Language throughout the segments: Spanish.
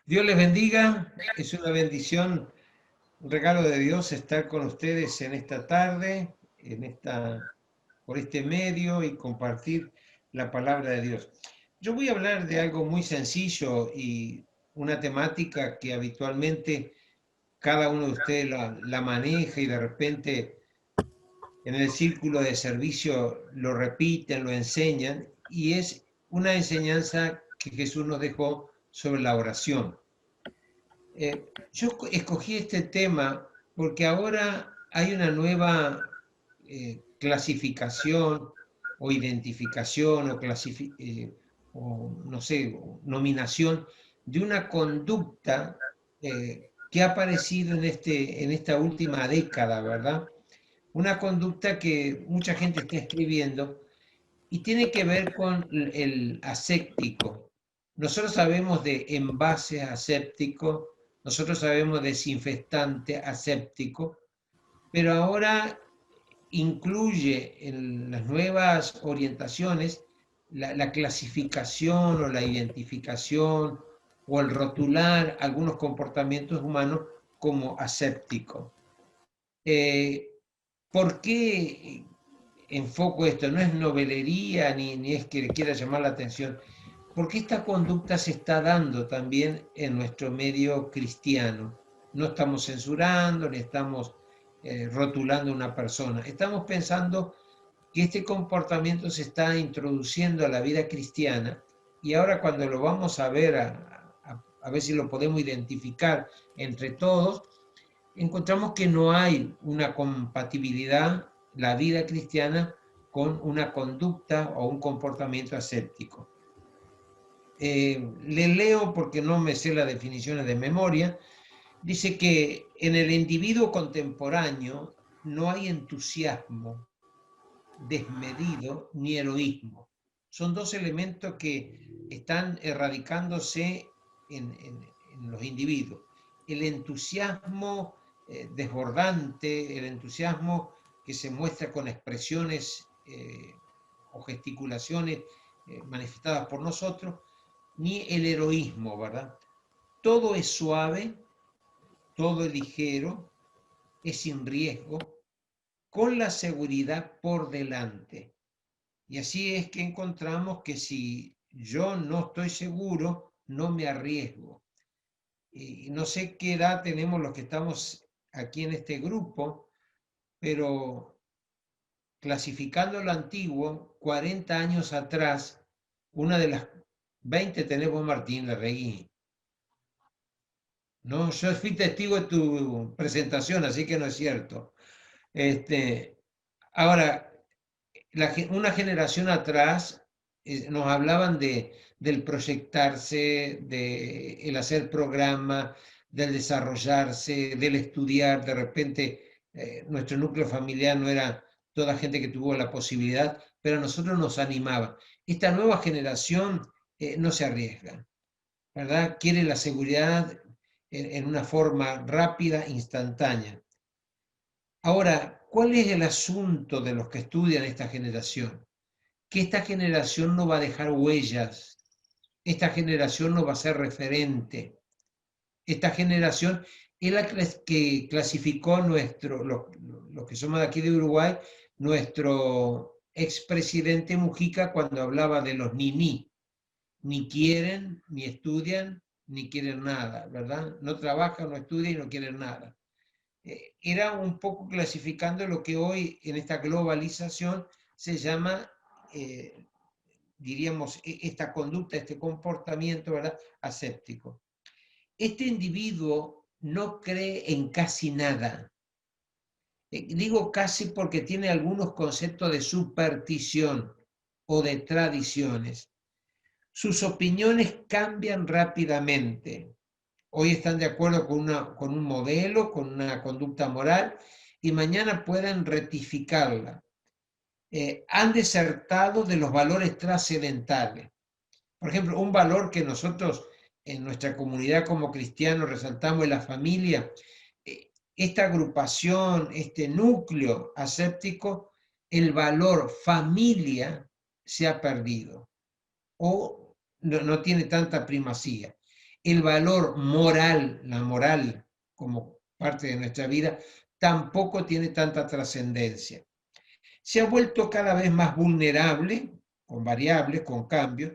Dios les bendiga, es una bendición, un regalo de Dios estar con ustedes en esta tarde, por este medio y compartir la palabra de Dios. Yo voy a hablar de algo muy sencillo y una temática que habitualmente cada uno de ustedes la maneja y de repente en el círculo de servicio lo repiten, lo enseñan, y es una enseñanza que Jesús nos dejó sobre la oración. Yo escogí este tema porque ahora hay una nueva clasificación o identificación o no sé, nominación de una conducta que ha aparecido en esta última década, ¿verdad? Una conducta que mucha gente está escribiendo y tiene que ver con el aséptico. Nosotros sabemos de envase aséptico, nosotros sabemos desinfectante aséptico, pero ahora incluye en las nuevas orientaciones la clasificación o la identificación o el rotular algunos comportamientos humanos como aséptico. ¿Por qué enfoco esto? No es novelería ni es que le quiera llamar la atención, porque esta conducta se está dando también en nuestro medio cristiano. No estamos censurando ni estamos rotulando a una persona. Estamos pensando que este comportamiento se está introduciendo a la vida cristiana y ahora cuando lo vamos a ver, a ver si lo podemos identificar entre todos, encontramos que no hay una compatibilidad, la vida cristiana, con una conducta o un comportamiento ascético. Le leo porque no me sé las definiciones de memoria. Dice que en el individuo contemporáneo no hay entusiasmo desmedido ni heroísmo. Son dos elementos que están erradicándose en los individuos. El entusiasmo desbordante, el entusiasmo que se muestra con expresiones o gesticulaciones manifestadas por nosotros, ni el heroísmo, ¿verdad? Todo es suave, todo es ligero, es sin riesgo, con la seguridad por delante. Y así es que encontramos que si yo no estoy seguro, no me arriesgo. Y no sé qué edad tenemos los que estamos aquí en este grupo, pero clasificando lo antiguo, 40 años atrás, una de las 20 tenemos Martín Larregui. No, yo fui testigo de tu presentación, así que no es cierto. Ahora, una generación atrás nos hablaban del proyectarse, del hacer programa, del desarrollarse, del estudiar. De repente, nuestro núcleo familiar no era toda gente que tuvo la posibilidad, pero a nosotros nos animaba. Esta nueva generación no se arriesga, ¿verdad? Quiere la seguridad en una forma rápida, instantánea. Ahora, ¿cuál es el asunto de los que estudian esta generación? Que esta generación no va a dejar huellas, esta generación no va a ser referente, esta generación es la que clasificó los que somos de aquí de Uruguay, nuestro expresidente Mujica cuando hablaba de los ni quieren, ni estudian, ni quieren nada, ¿verdad? No trabajan, no estudian y no quieren nada. Era un poco clasificando lo que hoy en esta globalización se llama, diríamos, esta conducta, este comportamiento, ¿verdad?, aséptico. Este individuo no cree en casi nada. Digo casi porque tiene algunos conceptos de superstición o de tradiciones. Sus opiniones cambian rápidamente. Hoy están de acuerdo con un modelo, con una conducta moral, y mañana pueden rectificarla. Han desertado de los valores trascendentales. Por ejemplo, un valor que nosotros en nuestra comunidad como cristianos resaltamos es la familia. Esta agrupación, este núcleo aséptico, el valor familia se ha perdido o no tiene tanta primacía. el valor moral, la moral como parte de nuestra vida, tampoco tiene tanta trascendencia. Se ha vuelto cada vez más vulnerable, con variables, con cambios,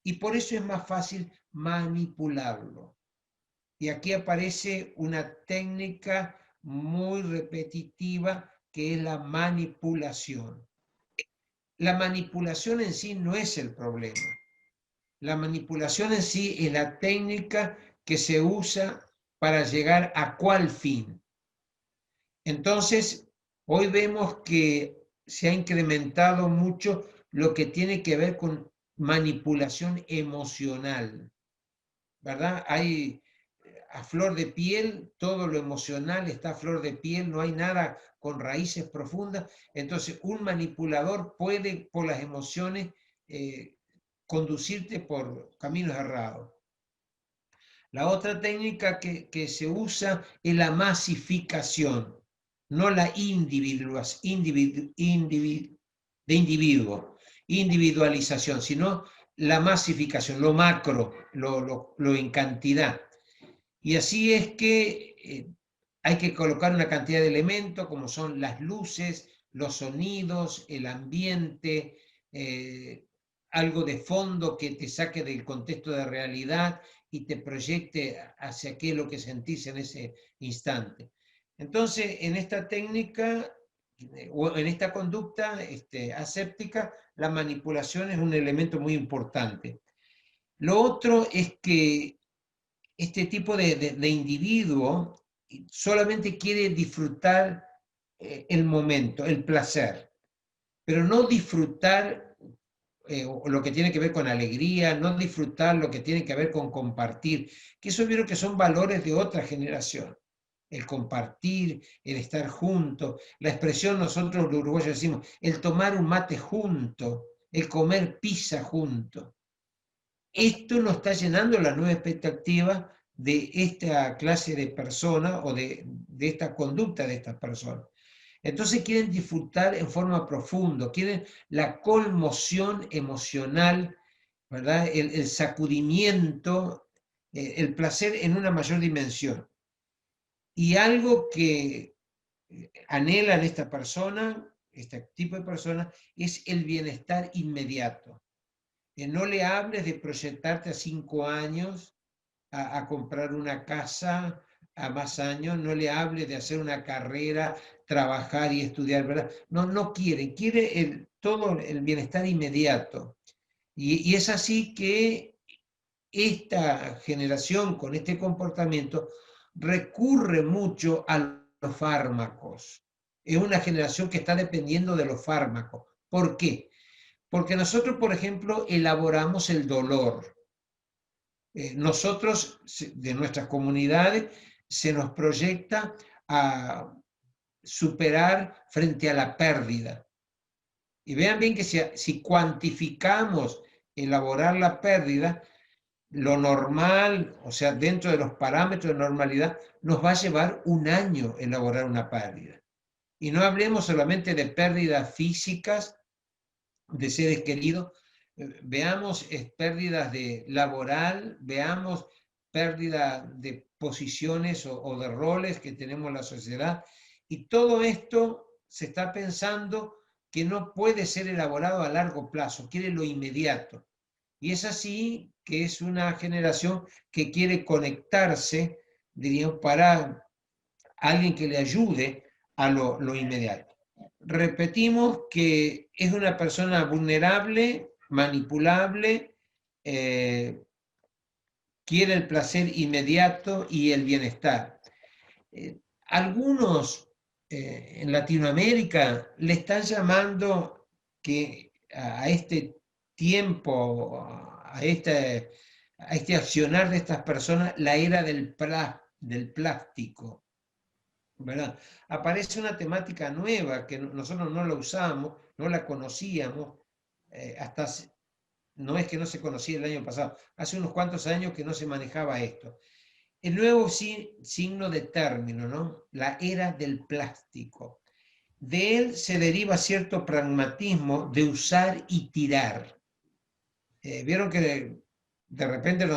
y por eso es más fácil manipularlo. Y aquí aparece una técnica muy repetitiva que es la manipulación. La manipulación en sí no es el problema. La manipulación en sí es la técnica que se usa para llegar a cuál fin. Entonces, hoy vemos que se ha incrementado mucho lo que tiene que ver con manipulación emocional, ¿verdad? Hay a flor de piel, todo lo emocional está a flor de piel, no hay nada con raíces profundas. Entonces, un manipulador puede, por las emociones, eh, conducirte por caminos errados. La otra técnica que se usa es la masificación, no la individualización, sino la masificación, lo macro, lo en cantidad. Y así es que hay que colocar una cantidad de elementos como son las luces, los sonidos, el ambiente, algo de fondo que te saque del contexto de realidad y te proyecte hacia qué es lo que sentís en ese instante. Entonces, en esta técnica o en esta conducta aséptica, la manipulación es un elemento muy importante. Lo otro es que este tipo de individuo solamente quiere disfrutar el momento, el placer, pero no disfrutar lo que tiene que ver con alegría, no disfrutar lo que tiene que ver con compartir, que eso vieron que son valores de otra generación. El compartir, el estar juntos, la expresión nosotros los uruguayos decimos, el tomar un mate junto, el comer pizza junto. Esto nos está llenando la nueva expectativa de esta clase de personas o de esta conducta de estas personas. Entonces quieren disfrutar en forma profunda, quieren la conmoción emocional, ¿verdad? El sacudimiento, el placer en una mayor dimensión. Y algo que anhelan esta persona, este tipo de personas, es el bienestar inmediato. Que no le hables de proyectarte a 5 años, a comprar una casa a más años, no le hables de hacer una carrera, trabajar y estudiar, ¿verdad? No, no quiere todo el bienestar inmediato. Y es así que esta generación con este comportamiento recurre mucho a los fármacos. Es una generación que está dependiendo de los fármacos. ¿Por qué? Porque nosotros, por ejemplo, elaboramos el dolor. Nosotros, de nuestras comunidades, se nos proyecta a superar frente a la pérdida. Y vean bien que si cuantificamos elaborar la pérdida, lo normal, o sea, dentro de los parámetros de normalidad, nos va a llevar 1 año elaborar una pérdida. Y no hablemos solamente de pérdidas físicas, de seres queridos, veamos pérdidas de laboral, veamos pérdida de posiciones o de roles que tenemos en la sociedad, y todo esto se está pensando que no puede ser elaborado a largo plazo, quiere lo inmediato. Y es así que es una generación que quiere conectarse, diríamos, para alguien que le ayude a lo inmediato. Repetimos que es una persona vulnerable, manipulable, quiere el placer inmediato y el bienestar. Algunos en Latinoamérica le están llamando que a este tiempo, a este accionar de estas personas, la era del plástico, ¿verdad? Aparece una temática nueva que nosotros no la usamos, no la conocíamos, hasta no es que no se conocía el año pasado, hace unos cuantos años que no se manejaba esto. El nuevo signo de término, ¿no? La era del plástico. De él se deriva cierto pragmatismo de usar y tirar. Vieron que de repente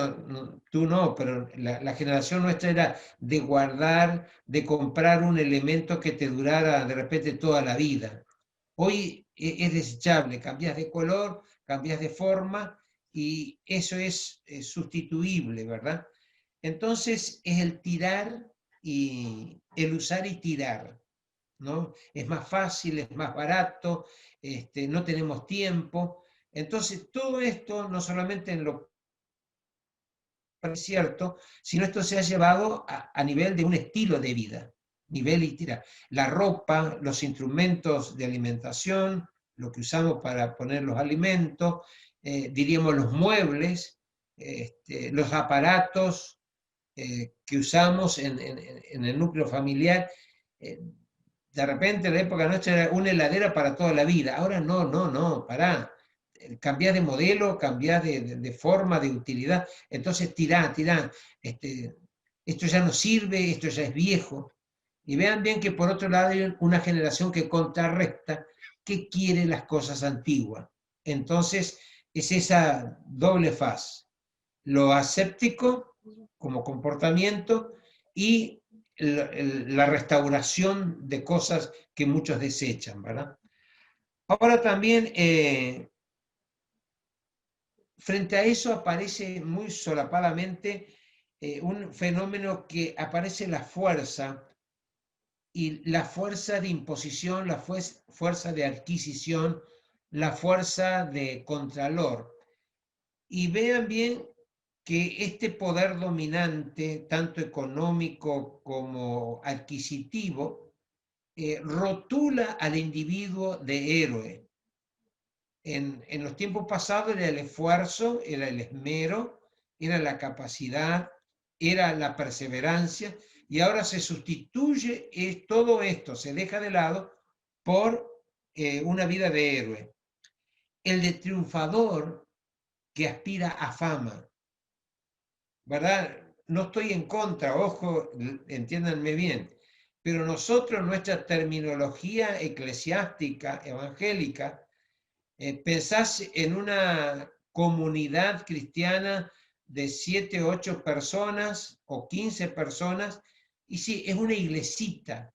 tú no, pero la generación nuestra era de guardar, de comprar un elemento que te durara de repente toda la vida. Hoy es desechable, cambias de color, cambias de forma y eso es sustituible, ¿verdad? Entonces es el tirar y el usar y tirar, ¿no? Es más fácil, es más barato, no tenemos tiempo. Entonces todo esto, no solamente en lo cierto, sino esto se ha llevado a nivel de un estilo de vida, nivel y tira. La ropa, los instrumentos de alimentación, lo que usamos para poner los alimentos, diríamos los muebles, los aparatos que usamos en el núcleo familiar. eh, de repente en la época nuestra era una heladera para toda la vida. Ahora no, pará. Cambiás de modelo, cambiás de forma, de utilidad. Entonces tirá. Esto ya no sirve, esto ya es viejo. Y vean bien que por otro lado hay una generación que contrarresta, que quiere las cosas antiguas. Entonces es esa doble faz. Lo aséptico como comportamiento y la restauración de cosas que muchos desechan, ¿verdad? Ahora también, frente a eso aparece muy solapadamente un fenómeno que aparece la fuerza, y la fuerza de imposición, la fuerza de adquisición, la fuerza de contralor. Y vean bien que este poder dominante, tanto económico como adquisitivo, rotula al individuo de héroe. En los tiempos pasados era el esfuerzo, era el esmero, era la capacidad, era la perseverancia, y ahora se sustituye todo esto, se deja de lado por una vida de héroe. El de triunfador que aspira a fama, ¿verdad? No estoy en contra, ojo, entiéndanme bien, pero nosotros, nuestra terminología eclesiástica, evangélica, pensás en una comunidad cristiana de 7, 8 personas o 15 personas, y sí, es una iglesita.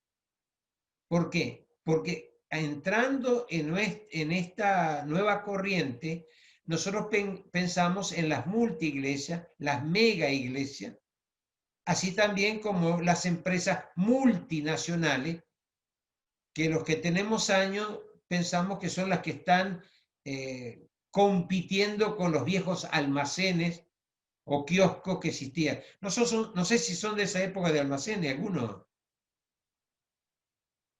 ¿Por qué? Porque entrando en esta nueva corriente, nosotros pensamos en las multiiglesias, las mega iglesias, así también como las empresas multinacionales, que los que tenemos años pensamos que son las que están compitiendo con los viejos almacenes o kioscos que existían. No sé si son de esa época de almacenes, algunos.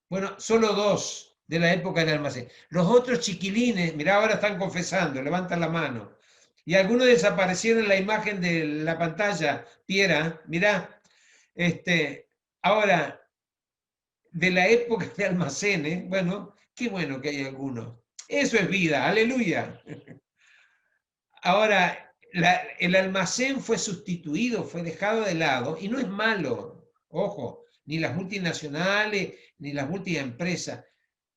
Bueno, solo dos de la época del almacén. Los otros chiquilines, mirá, ahora están confesando, levantan la mano. Y algunos desaparecieron en la imagen de la pantalla, Piera, mirá. Ahora, de la época de almacenes, bueno, qué bueno que hay algunos. Eso es vida, aleluya. Ahora, el almacén fue sustituido, fue dejado de lado, y no es malo, ojo, ni las multinacionales, ni las multiempresas.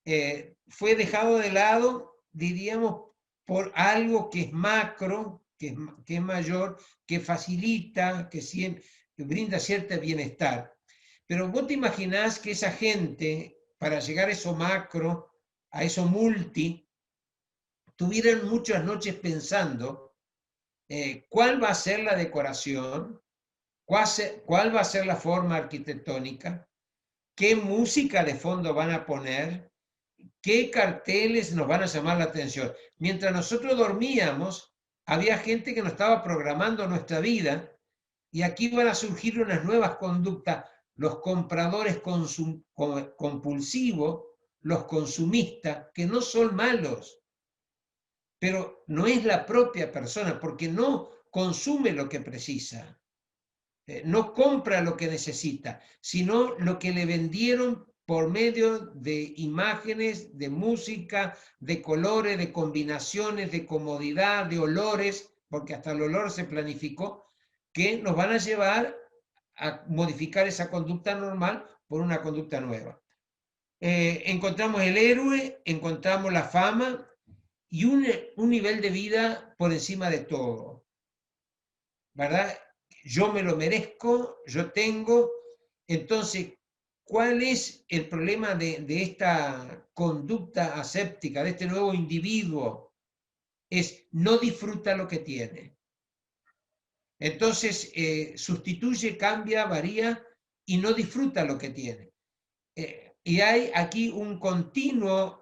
Fue dejado de lado, diríamos, por algo que es macro, que es mayor, que facilita, que brinda cierto bienestar. Pero vos te imaginás que esa gente, para llegar a eso macro, a eso multi, tuvieran muchas noches pensando cuál va a ser la decoración, cuál va a ser la forma arquitectónica, qué música de fondo van a poner, qué carteles nos van a llamar la atención. Mientras nosotros dormíamos, había gente que nos estaba programando nuestra vida, y aquí van a surgir unas nuevas conductas, los compradores compulsivos, los consumistas, que no son malos, pero no es la propia persona, porque no consume lo que precisa, no compra lo que necesita, sino lo que le vendieron por medio de imágenes, de música, de colores, de combinaciones, de comodidad, de olores, porque hasta el olor se planificó, que nos van a llevar a modificar esa conducta normal por una conducta nueva. Encontramos el héroe, encontramos la fama y un nivel de vida por encima de todo. ¿verdad? Yo me lo merezco, yo tengo. Entonces, ¿cuál es el problema de esta conducta aséptica, de este nuevo individuo? Es no disfruta lo que tiene. Entonces, sustituye, cambia, varía y no disfruta lo que tiene. Y hay aquí un continuo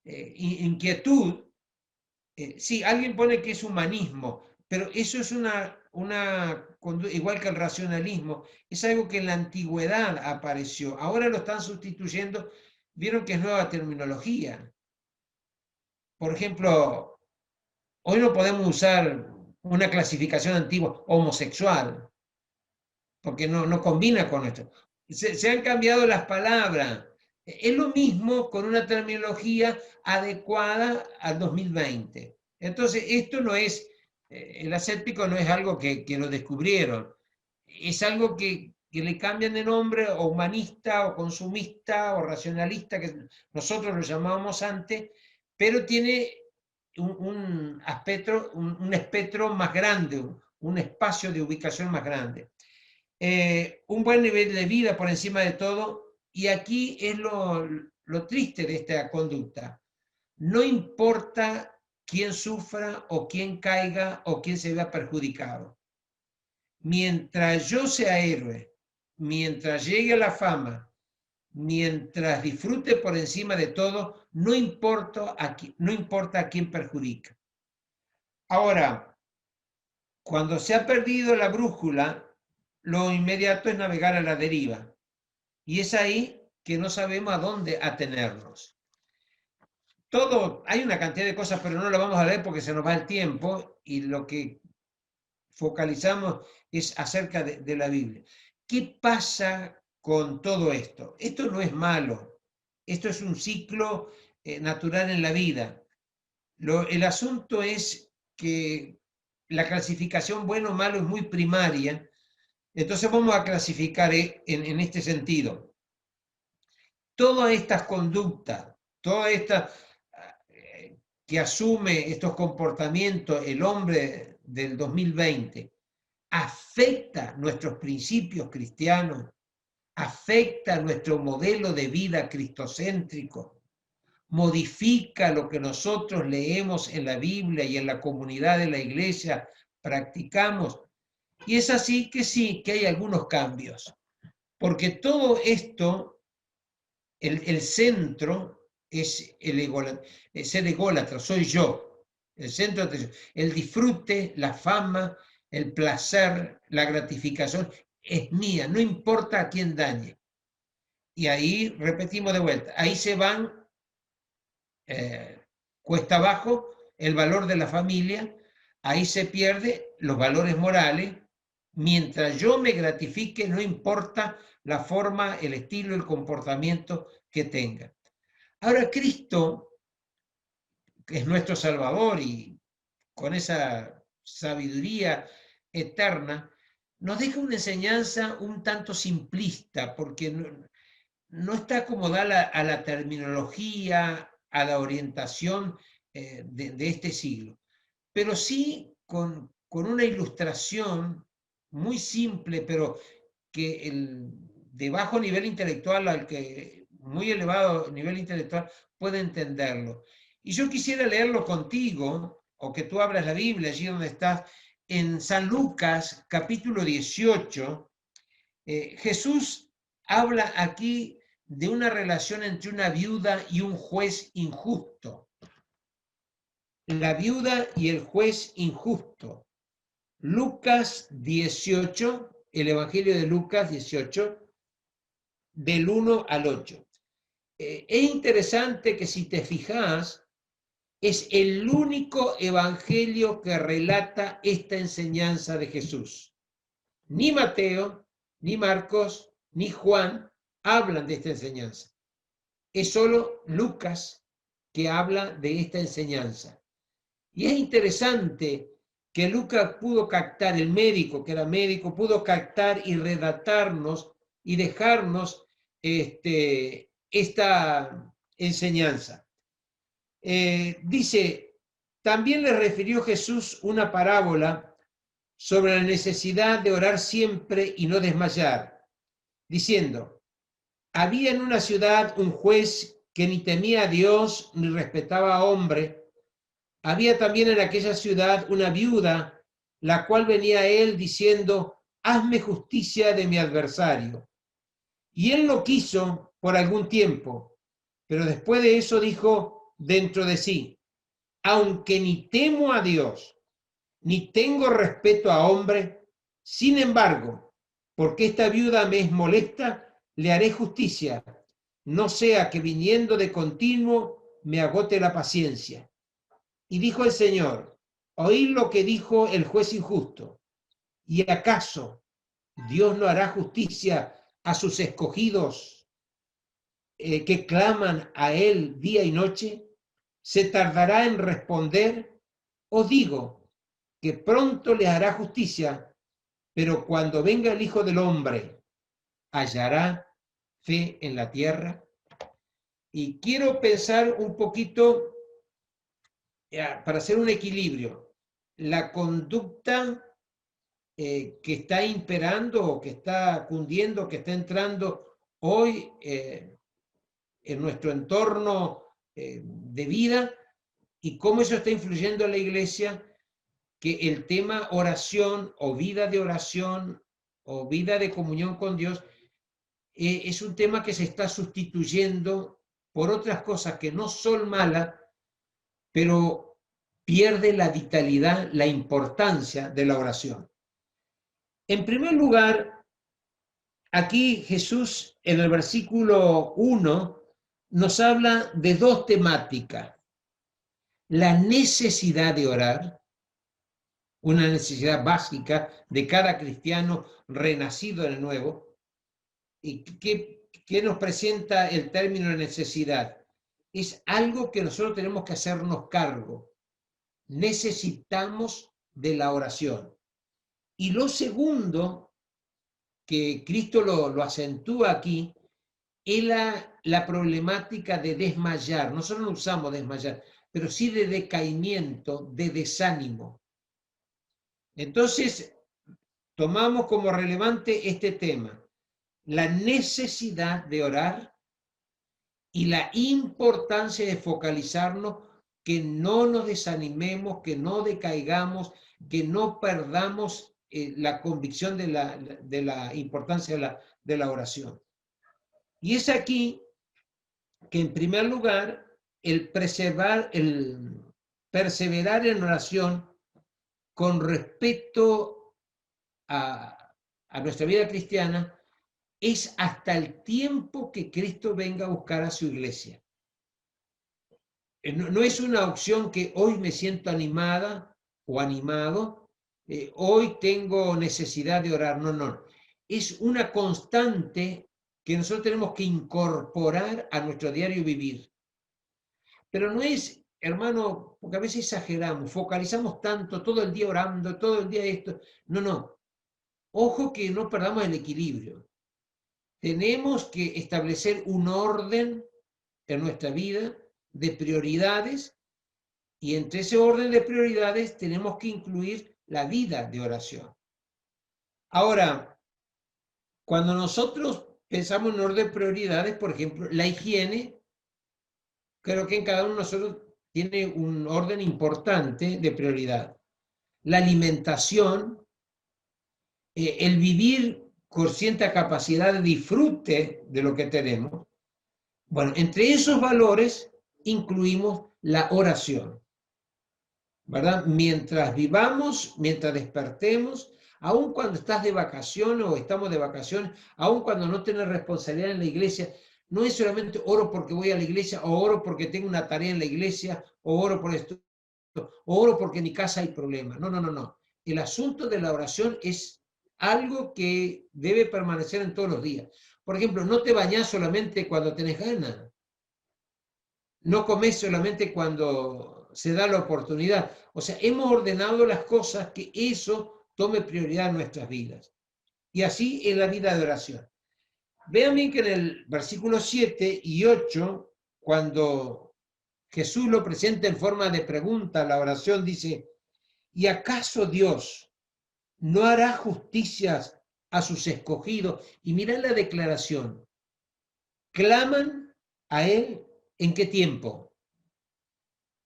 inquietud. Sí, alguien pone que es humanismo, pero eso es igual que el racionalismo, es algo que en la antigüedad apareció. Ahora lo están sustituyendo, vieron que es nueva terminología. Por ejemplo, hoy no podemos usar una clasificación antigua homosexual, porque no combina con esto. Se han cambiado las palabras. Es lo mismo con una terminología adecuada al 2020. Entonces, esto no es, el aséptico no es algo que lo descubrieron, es algo que le cambian de nombre, o humanista, o consumista, o racionalista, que nosotros lo llamábamos antes, pero tiene un espectro más grande, un espacio de ubicación más grande. Un buen nivel de vida por encima de todo, y aquí es lo triste de esta conducta. No importa quién sufra o quién caiga o quién se vea perjudicado. Mientras yo sea héroe, mientras llegue a la fama, mientras disfrute por encima de todo, no importa a quién perjudica. Ahora, cuando se ha perdido la brújula, lo inmediato es navegar a la deriva. Y es ahí que no sabemos a dónde atenernos. Hay una cantidad de cosas, pero no lo vamos a leer porque se nos va el tiempo, y lo que focalizamos es acerca de la Biblia. ¿Qué pasa con todo esto? Esto no es malo, esto es un ciclo natural en la vida. El asunto es que la clasificación bueno o malo es muy primaria, entonces vamos a clasificar en este sentido. Todas estas conductas, toda esta que asume estos comportamientos el hombre del 2020, afecta nuestros principios cristianos, afecta nuestro modelo de vida cristocéntrico, modifica lo que nosotros leemos en la Biblia y en la comunidad de la iglesia practicamos. Y es así que sí, que hay algunos cambios, porque todo esto, el centro es ser ególatra, soy yo. El centro de el disfrute, la fama, el placer, la gratificación es mía, no importa a quién dañe. Y ahí repetimos de vuelta, ahí se van cuesta abajo el valor de la familia, ahí se pierde los valores morales. Mientras yo me gratifique, no importa la forma, el estilo, el comportamiento que tenga. Ahora, Cristo, que es nuestro Salvador, y con esa sabiduría eterna, nos deja una enseñanza un tanto simplista, porque no está acomodada a la terminología, a la orientación de este siglo, pero sí con una ilustración muy simple, pero que de bajo nivel intelectual al que muy elevado nivel intelectual puede entenderlo. Y yo quisiera leerlo contigo, o que tú abras la Biblia allí donde estás, en San Lucas, capítulo 18. Jesús habla aquí de una relación entre una viuda y un juez injusto. La viuda y el juez injusto. Lucas 18, el Evangelio de Lucas 18, del 1 al 8. Es interesante que, si te fijas, es el único evangelio que relata esta enseñanza de Jesús. Ni Mateo, ni Marcos, ni Juan hablan de esta enseñanza. Es solo Lucas que habla de esta enseñanza. Y es interesante que Lucas pudo captar, el médico, que era médico, pudo captar y redactarnos y dejarnos esta enseñanza. Dice, También le refirió Jesús una parábola sobre la necesidad de orar siempre y no desmayar, diciendo, había en una ciudad un juez que ni temía a Dios ni respetaba a hombre. Había también en aquella ciudad una viuda, la cual venía a él diciendo, hazme justicia de mi adversario. Y él lo quiso por algún tiempo, pero después de eso dijo dentro de sí, aunque ni temo a Dios, ni tengo respeto a hombre, sin embargo, porque esta viuda me es molesta, le haré justicia, no sea que viniendo de continuo me agote la paciencia. Y dijo el Señor, oíd lo que dijo el juez injusto. ¿Y acaso Dios no hará justicia a sus escogidos que claman a Él día y noche? ¿Se tardará en responder? Os digo que pronto les hará justicia, pero cuando venga el Hijo del Hombre, ¿hallará fe en la tierra? Y quiero pensar un poquito para hacer un equilibrio. La conducta que está imperando o que está cundiendo, que está entrando hoy en nuestro entorno de vida y cómo eso está influyendo en la iglesia, que el tema oración o vida de oración o vida de comunión con Dios es un tema que se está sustituyendo por otras cosas que no son malas, pero pierde la vitalidad, la importancia de la oración. En primer lugar, aquí Jesús en el versículo 1 nos habla de dos temáticas. La necesidad de orar, una necesidad básica de cada cristiano renacido en el nuevo. ¿Y qué nos presenta el término de necesidad? Es algo que nosotros tenemos que hacernos cargo. Necesitamos de la oración. Y lo segundo, que Cristo lo acentúa aquí, es la problemática de desmayar. Nosotros no usamos desmayar, pero sí de decaimiento, de desánimo. Entonces, tomamos como relevante este tema, la necesidad de orar y la importancia de focalizarnos, que no nos desanimemos, que no decaigamos, que no perdamos la convicción de la importancia de la oración. Y es aquí que en primer lugar el perseverar en oración con respecto a nuestra vida cristiana es hasta el tiempo que Cristo venga a buscar a su iglesia. No es una opción que hoy me siento animada o animado, hoy tengo necesidad de orar, no. Es una constante que nosotros tenemos que incorporar a nuestro diario vivir. Pero no es, hermano, porque a veces exageramos, focalizamos tanto, todo el día orando, todo el día esto. No. Ojo que no perdamos el equilibrio. Tenemos que establecer un orden en nuestra vida de prioridades y entre ese orden de prioridades tenemos que incluir la vida de oración. Ahora, cuando nosotros pensamos en orden de prioridades, por ejemplo, la higiene, creo que en cada uno de nosotros tiene un orden importante de prioridad. La alimentación, el vivir con cierta capacidad de disfrute de lo que tenemos. Bueno, entre esos valores incluimos la oración, ¿verdad? Mientras vivamos, mientras despertemos, aun cuando estás de vacaciones o estamos de vacaciones, aun cuando no tienes responsabilidad en la iglesia, no es solamente oro porque voy a la iglesia, o oro porque tengo una tarea en la iglesia, o oro por esto, o oro porque en mi casa hay problemas. No. El asunto de la oración es algo que debe permanecer en todos los días. Por ejemplo, no te bañás solamente cuando tenés ganas. No comes solamente cuando se da la oportunidad. O sea, hemos ordenado las cosas que eso tome prioridad en nuestras vidas. Y así en la vida de oración. Vean bien que en el versículo 7 y 8, cuando Jesús lo presenta en forma de pregunta. La oración dice, ¿y acaso Dios no hará justicias a sus escogidos? Y mirá la declaración. Claman a Él, ¿en qué tiempo?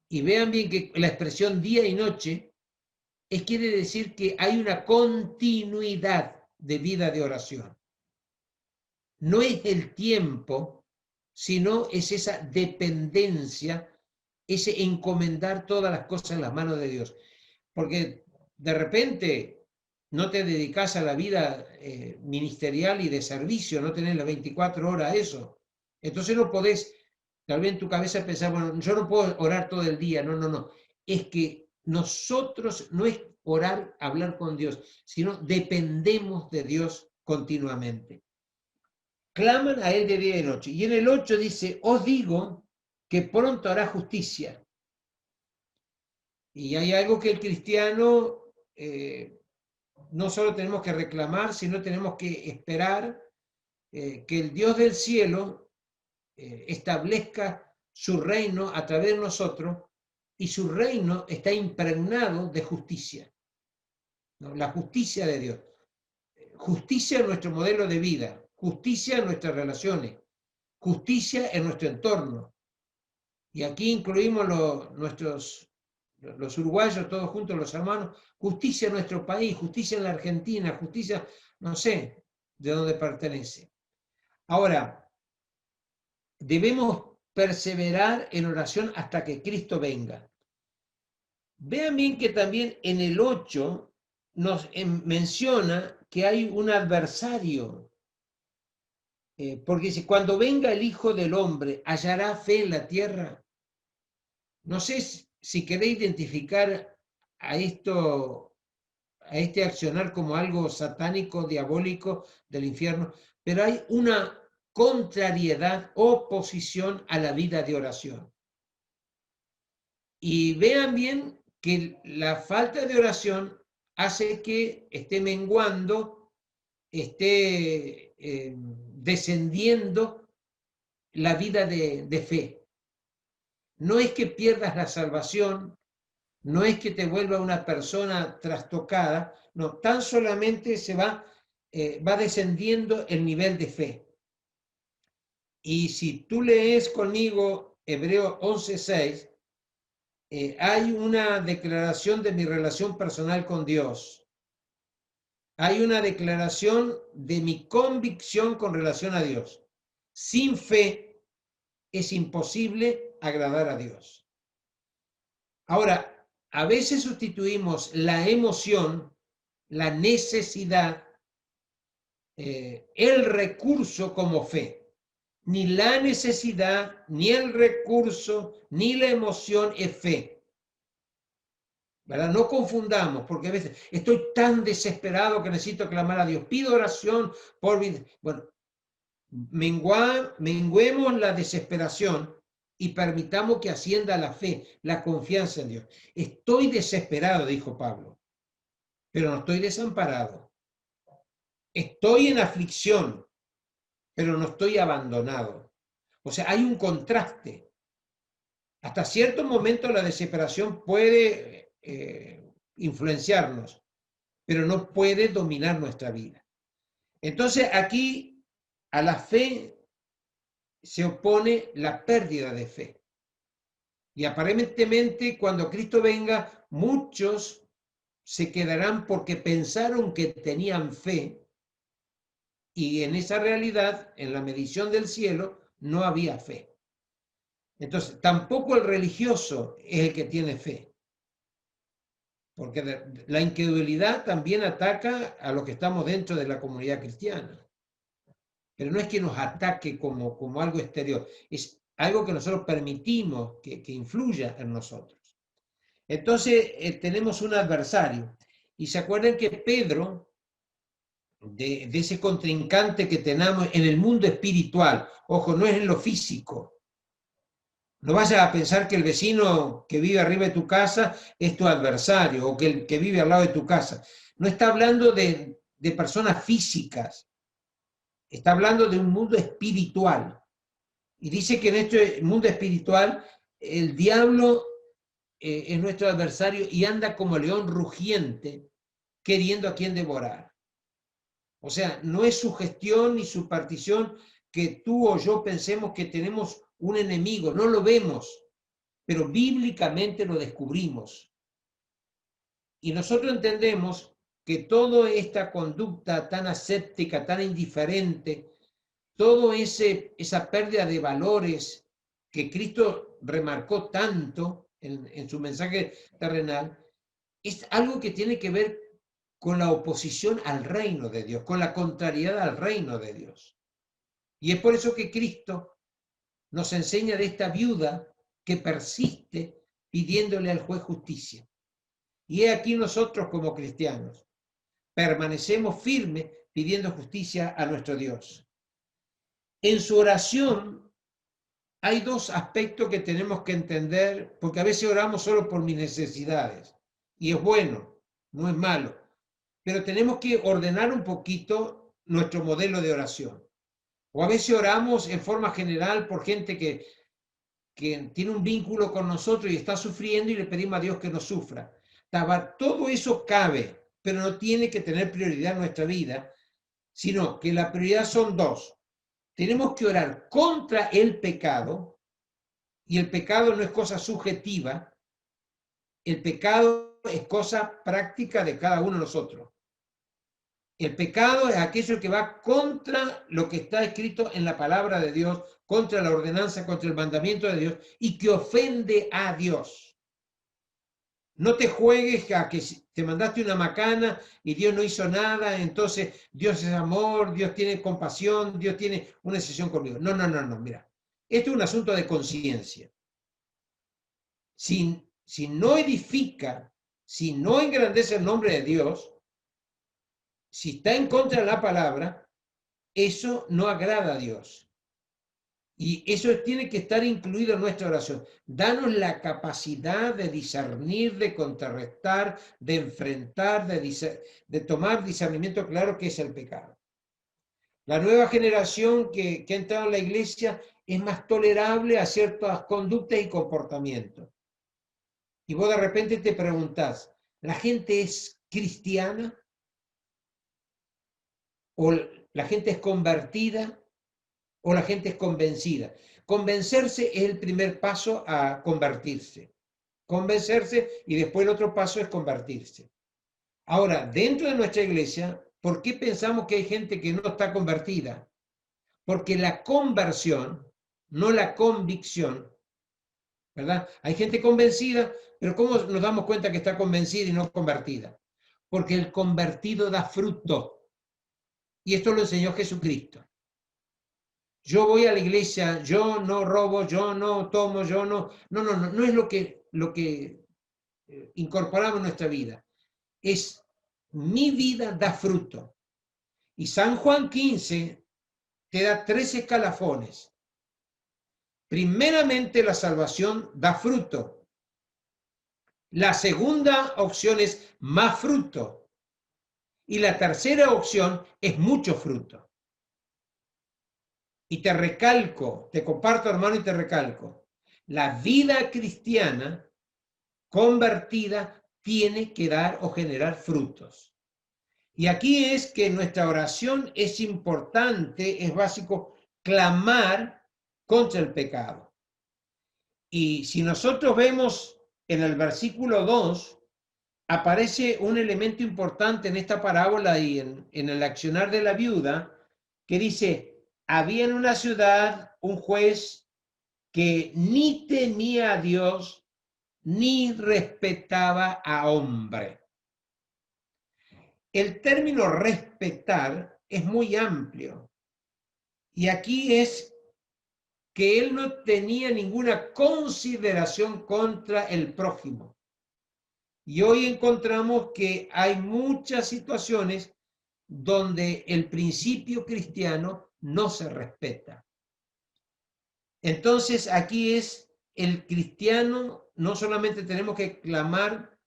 Y vean bien que la expresión día y noche quiere decir que hay una continuidad de vida de oración. No es el tiempo, sino es esa dependencia, ese encomendar todas las cosas en las manos de Dios. Porque de repente no te dedicas a la vida ministerial y de servicio, no tenés las 24 horas a eso. Entonces no podés, tal vez en tu cabeza pensar, bueno, yo no puedo orar todo el día. No, no, no. Es que nosotros no es orar, hablar con Dios, sino dependemos de Dios continuamente. Claman a Él de día y de noche. Y en el 8 dice, os digo que pronto hará justicia. Y hay algo que el cristiano no solo tenemos que reclamar, sino tenemos que esperar que el Dios del cielo establezca su reino a través de nosotros, y su reino está impregnado de justicia, ¿no? La justicia de Dios. Justicia en nuestro modelo de vida, justicia en nuestras relaciones, justicia en nuestro entorno. Y aquí incluimos los uruguayos, todos juntos, los hermanos, justicia en nuestro país, justicia en la Argentina, justicia, no sé de dónde pertenece. Ahora, debemos perseverar en oración hasta que Cristo venga. Vean bien que también en el 8 nos menciona que hay un adversario, porque dice, cuando venga el Hijo del Hombre, ¿hallará fe en la tierra? No sé si queréis identificar a este accionar como algo satánico, diabólico del infierno, pero hay una contrariedad, oposición a la vida de oración. Y vean bien que la falta de oración hace que esté menguando, esté descendiendo la vida de fe. No es que pierdas la salvación, no es que te vuelva una persona trastocada, no, tan solamente va descendiendo el nivel de fe. Y si tú lees conmigo Hebreos 11:6, hay una declaración de mi relación personal con Dios. Hay una declaración de mi convicción con relación a Dios. Sin fe es imposible agradar a Dios. Ahora, a veces sustituimos la emoción, la necesidad, el recurso como fe. Ni la necesidad, ni el recurso, ni la emoción es fe. ¿Verdad? No confundamos, porque a veces estoy tan desesperado que necesito clamar a Dios. Pido oración por mi... Bueno, menguemos la desesperación y permitamos que ascienda la fe, la confianza en Dios. Estoy desesperado, dijo Pablo, pero no estoy desamparado. Estoy en aflicción, pero no estoy abandonado. O sea, hay un contraste. Hasta cierto momento la desesperación puede influenciarnos, pero no puede dominar nuestra vida. Entonces aquí a la fe se opone la pérdida de fe. Y aparentemente cuando Cristo venga, muchos se quedarán porque pensaron que tenían fe, y en esa realidad, en la medición del cielo, no había fe. Entonces, tampoco el religioso es el que tiene fe, porque la incredulidad también ataca a los que estamos dentro de la comunidad cristiana. Pero no es que nos ataque como algo exterior, es algo que nosotros permitimos que influya en nosotros. Entonces tenemos un adversario. Y se acuerdan que Pedro, de ese contrincante que tenemos en el mundo espiritual, ojo, no es en lo físico. No vayas a pensar que el vecino que vive arriba de tu casa es tu adversario, o que el que vive al lado de tu casa. No está hablando de personas físicas, está hablando de un mundo espiritual. Y dice que en este mundo espiritual el diablo es nuestro adversario y anda como león rugiente queriendo a quien devorar. O sea, no es su gestión ni su partición que tú o yo pensemos que tenemos un enemigo, no lo vemos, pero bíblicamente lo descubrimos. Y nosotros entendemos que toda esta conducta tan aséptica, tan indiferente, toda esa pérdida de valores que Cristo remarcó tanto en su mensaje terrenal, es algo que tiene que ver con la oposición al reino de Dios, con la contrariedad al reino de Dios. Y es por eso que Cristo nos enseña de esta viuda que persiste pidiéndole al juez justicia. Y he aquí nosotros como cristianos permanecemos firmes pidiendo justicia a nuestro Dios. En su oración hay dos aspectos que tenemos que entender, porque a veces oramos solo por mis necesidades, y es bueno, no es malo, pero tenemos que ordenar un poquito nuestro modelo de oración. O a veces oramos en forma general por gente que tiene un vínculo con nosotros y está sufriendo y le pedimos a Dios que no sufra. Todo eso cabe, pero no tiene que tener prioridad en nuestra vida, sino que la prioridad son dos. Tenemos que orar contra el pecado, y el pecado no es cosa subjetiva, el pecado es cosa práctica de cada uno de nosotros. El pecado es aquello que va contra lo que está escrito en la palabra de Dios, contra la ordenanza, contra el mandamiento de Dios y que ofende a Dios. No te juegues a que te mandaste una macana y Dios no hizo nada, entonces Dios es amor, Dios tiene compasión, Dios tiene una decisión conmigo. No, mira. Esto es un asunto de conciencia. Si no edifica, si no engrandece el nombre de Dios, si está en contra de la palabra, eso no agrada a Dios. Y eso tiene que estar incluido en nuestra oración. Danos la capacidad de discernir, de contrarrestar, de enfrentar, de tomar discernimiento claro que es el pecado. La nueva generación que ha entrado en la iglesia es más tolerable a ciertas conductas y comportamientos. Y vos de repente te preguntás, ¿la gente es cristiana? ¿O la gente es convertida? ¿O la gente es convencida? Convencerse es el primer paso a convertirse. Convencerse y después el otro paso es convertirse. Ahora, dentro de nuestra iglesia, ¿por qué pensamos que hay gente que no está convertida? Porque la conversión, no la convicción, ¿verdad? Hay gente convencida, pero ¿cómo nos damos cuenta que está convencida y no convertida? Porque el convertido da fruto. Y esto lo enseñó Jesucristo. Yo voy a la iglesia, yo no robo, yo no tomo, yo no. No es lo que incorporamos en nuestra vida. Es mi vida da fruto. Y San Juan 15 te da 3 escalafones. Primeramente, la salvación da fruto. La segunda opción es más fruto. Y la tercera opción es mucho fruto. Y te recalco, te comparto, hermano, y te recalco. La vida cristiana convertida tiene que dar o generar frutos. Y aquí es que nuestra oración es importante, es básico, clamar contra el pecado. Y si nosotros vemos en el versículo 2, aparece un elemento importante en esta parábola y en el accionar de la viuda, que dice, había en una ciudad un juez que ni temía a Dios, ni respetaba a hombre. El término respetar es muy amplio. Y aquí es que él no tenía ninguna consideración contra el prójimo. Y hoy encontramos que hay muchas situaciones donde el principio cristiano no se respeta. Entonces aquí es el cristiano, no solamente tenemos que clamar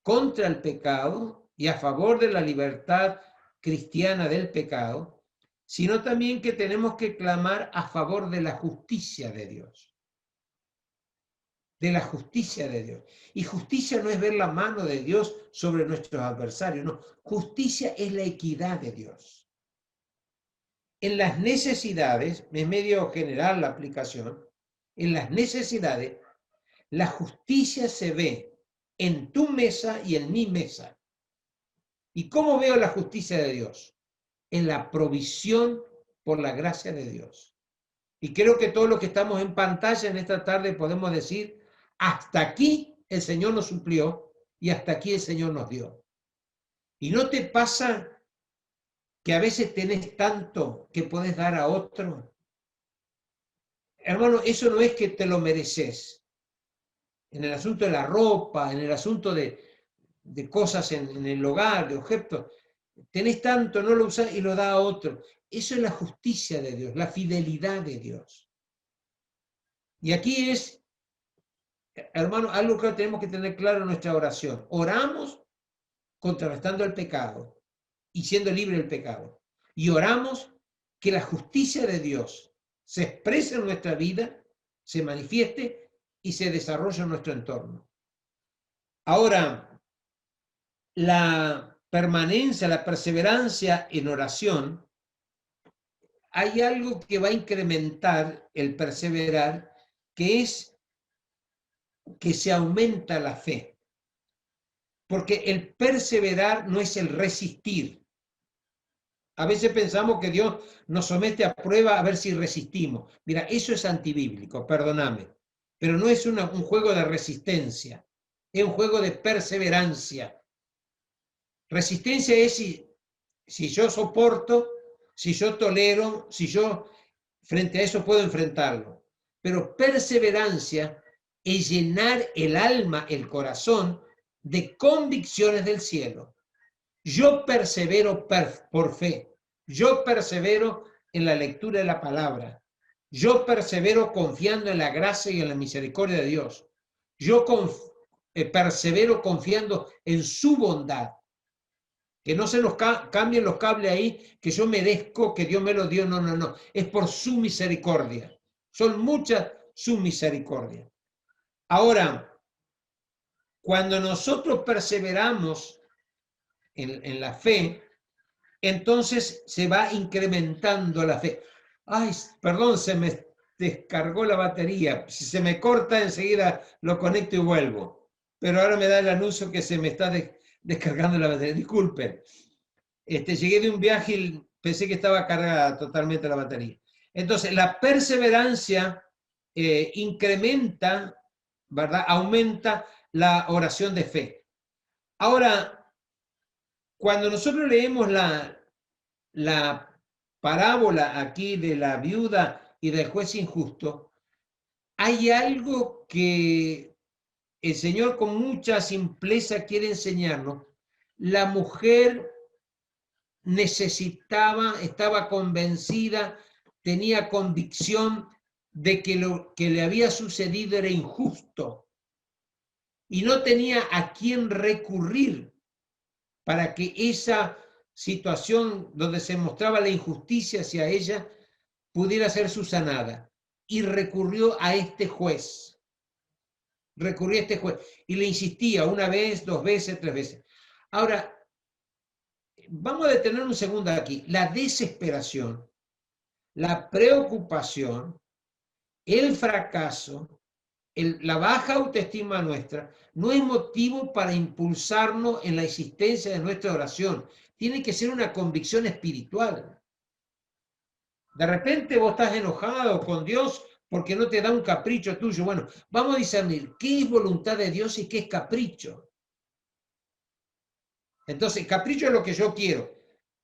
contra el pecado y a favor de la libertad cristiana del pecado, sino también que tenemos que clamar a favor de la justicia de Dios. de la justicia de Dios. Y justicia no es ver la mano de Dios sobre nuestros adversarios, no. Justicia es la equidad de Dios. En las necesidades, es medio general la aplicación, en las necesidades, la justicia se ve en tu mesa y en mi mesa. ¿Y cómo veo la justicia de Dios? En la provisión por la gracia de Dios. Y creo que todos los que estamos en pantalla en esta tarde podemos decir, hasta aquí el Señor nos suplió y hasta aquí el Señor nos dio. ¿Y no te pasa que a veces tenés tanto que podés dar a otro? Hermano, eso no es que te lo mereces. En el asunto de la ropa, en el asunto de cosas en el hogar, de objetos, tenés tanto, no lo usás y lo da a otro. Eso es la justicia de Dios, la fidelidad de Dios. Y aquí es, hermano, algo que tenemos que tener claro en nuestra oración. Oramos contrarrestando el pecado y siendo libre del pecado. Y oramos que la justicia de Dios se exprese en nuestra vida, se manifieste y se desarrolle en nuestro entorno. Ahora, la permanencia, la perseverancia en oración, hay algo que va a incrementar el perseverar, que es que se aumenta la fe. Porque el perseverar no es el resistir. A veces pensamos que Dios nos somete a prueba a ver si resistimos. Mira, eso es antibíblico, perdóname. Pero no es un juego de resistencia, es un juego de perseverancia. Resistencia es si yo soporto, si yo tolero, si yo frente a eso puedo enfrentarlo. Pero perseverancia es llenar el alma, el corazón, de convicciones del cielo. Yo persevero por fe. Yo persevero en la lectura de la palabra. Yo persevero confiando en la gracia y en la misericordia de Dios. Yo persevero confiando en su bondad. Que no se nos cambien los cables ahí, que yo merezco, que Dios me lo dio. No, no, no. Es por su misericordia. Son muchas su misericordia. Ahora, cuando nosotros perseveramos en la fe, entonces se va incrementando la fe. Ay, perdón, se me descargó la batería. Si se me corta, enseguida lo conecto y vuelvo. Pero ahora me da el anuncio que se me está descargando la batería. Disculpen. Llegué de un viaje y pensé que estaba cargada totalmente la batería. Entonces, la perseverancia incrementa, ¿verdad? Aumenta la oración de fe. Ahora, cuando nosotros leemos la parábola aquí de la viuda y del juez injusto, hay algo que el Señor con mucha simpleza quiere enseñarnos. La mujer necesitaba, estaba convencida, tenía convicción de que lo que le había sucedido era injusto y no tenía a quién recurrir para que esa situación donde se mostraba la injusticia hacia ella pudiera ser subsanada. Y recurrió a este juez. Recurrió a este juez y le insistía una vez, dos veces, tres veces. Ahora, vamos a detener un segundo aquí. La desesperación, la preocupación, el fracaso, la baja autoestima nuestra, no es motivo para impulsarnos en la existencia de nuestra oración. Tiene que ser una convicción espiritual. De repente vos estás enojado con Dios porque no te da un capricho tuyo. Bueno, vamos a discernir qué es voluntad de Dios y qué es capricho. Entonces, capricho es lo que yo quiero.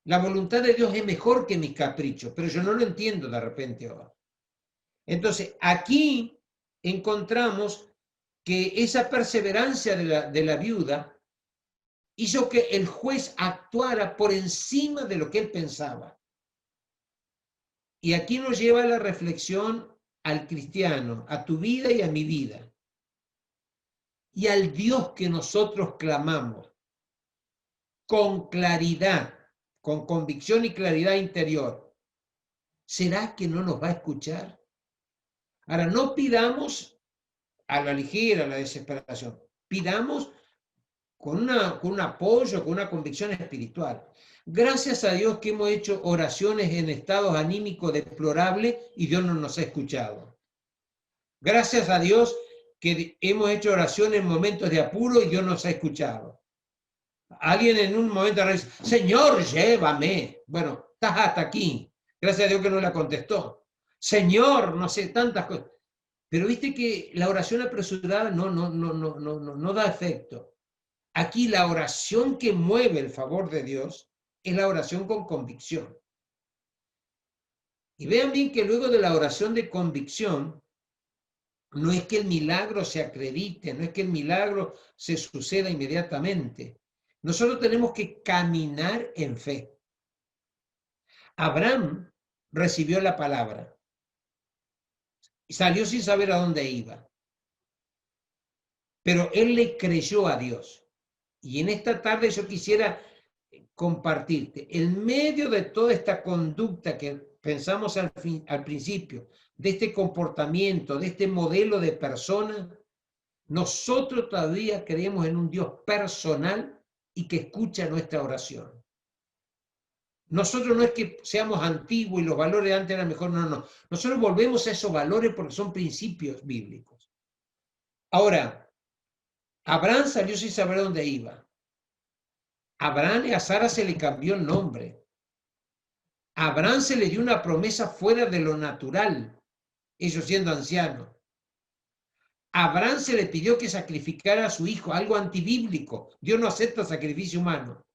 La voluntad de Dios es mejor que mis caprichos, pero yo no lo entiendo de repente ahora. Entonces, aquí encontramos que esa perseverancia de la viuda hizo que el juez actuara por encima de lo que él pensaba. Y aquí nos lleva la reflexión al cristiano, a tu vida y a mi vida. Y al Dios que nosotros clamamos con claridad, con convicción y claridad interior. ¿Será que no nos va a escuchar? Ahora, no pidamos a la ligera, a la desesperación. Pidamos con un apoyo, con una convicción espiritual. Gracias a Dios que hemos hecho oraciones en estados anímicos deplorables y Dios no nos ha escuchado. Gracias a Dios que hemos hecho oraciones en momentos de apuro y Dios nos ha escuchado. Alguien en un momento dice, Señor, llévame. Bueno, estás hasta aquí. Gracias a Dios que no la contestó. Señor, no sé, tantas cosas. Pero viste que la oración apresurada no da efecto. Aquí la oración que mueve el favor de Dios es la oración con convicción. Y vean bien que luego de la oración de convicción, no es que el milagro se acredite, no es que el milagro se suceda inmediatamente. Nosotros tenemos que caminar en fe. Abraham recibió la palabra y salió sin saber a dónde iba. Pero él le creyó a Dios. Y en esta tarde yo quisiera compartirte, en medio de toda esta conducta que pensamos al principio, de este comportamiento, de este modelo de persona, nosotros todavía creemos en un Dios personal y que escucha nuestra oración. Nosotros no es que seamos antiguos y los valores de antes eran mejor, no. Nosotros volvemos a esos valores porque son principios bíblicos. Ahora, Abraham salió sin saber dónde iba. Abraham y a Sara se le cambió el nombre. A Abraham se le dio una promesa fuera de lo natural, ellos siendo ancianos. A Abraham se le pidió que sacrificara a su hijo, algo antibíblico. Dios no acepta sacrificio humano.